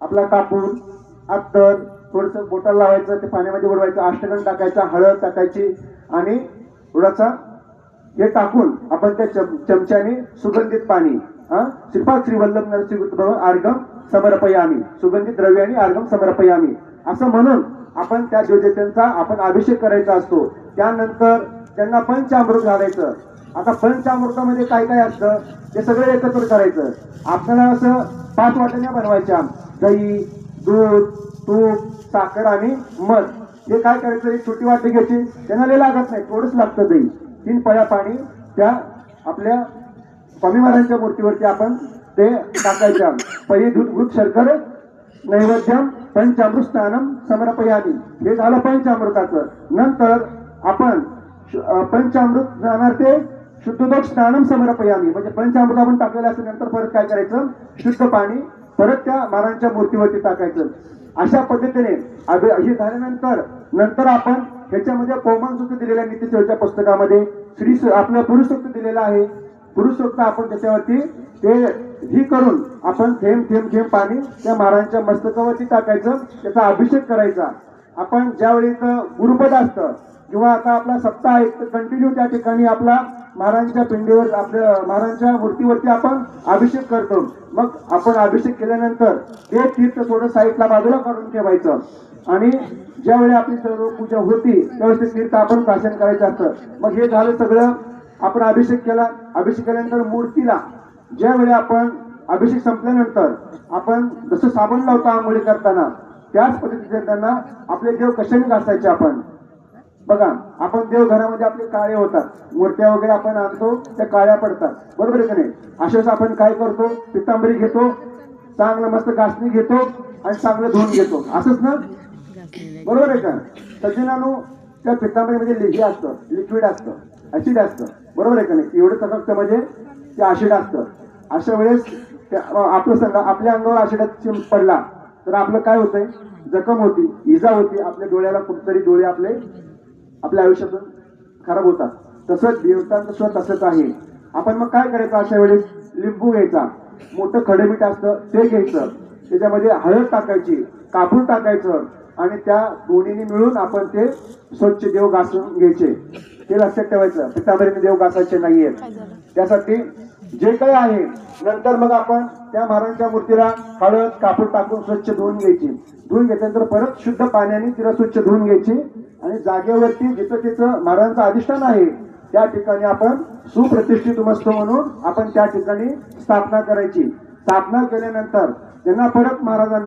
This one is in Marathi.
आपला कापूर, अत्तर थोडंसं बोटाला लावायचं, ते पाण्यामध्ये बुडवायचं, अष्टगंध टाकायचा, हळद टाकायची आणि थोडासा हे टाकून आपण त्या चमच्याने सुगंधित पाणी श्रीपाद श्री वल्लभ नरसिंह आर्गम समर्पयामी, सुगंधित द्रव्य आणि आर्गम समर्पयामी असं म्हणून आपण त्या ज्योतिषांचा आपण अभिषेक करायचा असतो. त्यानंतर त्यांना पंचामृत घालायचं. आता पंचामृतामध्ये काय काय असतं ते सगळं एकत्र करायचं. आपल्याला असं 5 वाट्या बनवायच्या, दही, दूध, तूप, साखर आणि मध. हे काय करायचं, एक छोटी वाटी घ्यायची, त्यांना लय लागत नाही, थोडंच लागतं दही. 3 पळ्या पाणी त्या आपल्या स्वामी महाराजांच्या मूर्तीवरती आपण ते टाकायच्या. पहिले दूध शर्कर नैवेद्यम पंचामृत स्नानम समर्पयामी, हे झालं पंचामृताचं. नंतर आपण पंचामृत जाणार ते शुद्धोदक स्नानम समर्पयामी, म्हणजे पंचामृत आपण टाकलेलं असं नंतर परत काय करायचं, शुद्ध पाणी परत त्या महाराजांच्या मूर्तीवरती टाकायचं. अशा पद्धतीने हे झाल्यानंतर आपण ह्याच्यामध्ये पौमान सूक्त दिलेल्या नीतीसेवेच्या पुस्तकामध्ये आपलं पुरुष सूक्त दिलेलं आहे. पुरुष सूक्त आपण त्याच्यावरती ते ही करून आपण थेंब थेंब थेंब पाणी त्या महाराजांच्या मस्तकावरती टाकायचं, त्याचा अभिषेक करायचा. आपण ज्यावेळी गुरुपद असतं किंवा आता आपला सप्ताह आहे तर कंटिन्यू त्या ठिकाणी आपला महाराजांच्या पिंडीवर आपल्या महाराजांच्या मूर्तीवरती आपण अभिषेक करतो. मग आपण अभिषेक केल्यानंतर ते तीर्थ थोडं साईडला बाजूला काढून ठेवायचं आणि ज्यावेळी आपली सर्व पूजा होती त्यावेळेस ते तीर्थ आपण प्राशन करायचं असतं. मग हे झालं सगळं, आपण अभिषेक केला. अभिषेक केल्यानंतर मूर्तीला ज्यावेळी आपण अभिषेक संपल्यानंतर आपण जसं साबण लावतो आंघोळी करताना त्याच पद्धतीने त्यांना आपले देव कशाने घासायचे. आपण बघा, आपण देव घरामध्ये आपले काळे होतात, मूर्त्या वगैरे आपण आणतो त्या काळ्या पडतात, बरोबर आहे का नाही. अशाच आपण काय करतो, पितांबरी घेतो, चांगलं मस्त घासणी घेतो आणि चांगलं धुवून घेतो, असंच ना, बरोबर आहे का. सज्जनानो, त्या पितांबरीमध्ये हे असतं, लिक्विड असतं, ऍसिड असतं, बरोबर आहे का नाही. एवढं चककतं म्हणजे ते ऍसिड असतं. अशा वेळेस आपलं सांगा, आपल्या अंगावर ऍसिड पडला तर आपलं काय होतंय, जखम होती, इजा होती, आपल्या डोळ्याला कुठतरी डोळे आपल्या आयुष्यातून खराब होतात. तसंच देवतांचं सुद्धा तसंच आहे. आपण मग काय करायचं, अशा वेळेस लिंबू घ्यायचा, मोठं खडेमीठ असतं ते घ्यायचं, त्याच्यामध्ये हळद टाकायची, कापूर टाकायचं आणि त्या दोन्हीने मिळून आपण ते स्वच्छ देव घासून घ्यायचे. ते लक्षात ठेवायचं, पितांबरीने देव घासायचे नाहीये. त्यासाठी जे काही आहे नंतर मग आपण त्या महाराजांच्या मूर्तीला हळद कापूर टाकून स्वच्छ धुवून घ्यायची. धुवून घेतल्यानंतर परत शुद्ध पाण्याने तिला स्वच्छ धुवून घ्यायची आणि जागेवरती जिथं तिथं महाराजांचं अधिष्ठान आहे त्या ठिकाणी आपण सुप्रतिष्ठित मस्त म्हणून आपण त्या ठिकाणी स्थापना करायची. स्थापना केल्यानंतर त्यांना परत महाराजांना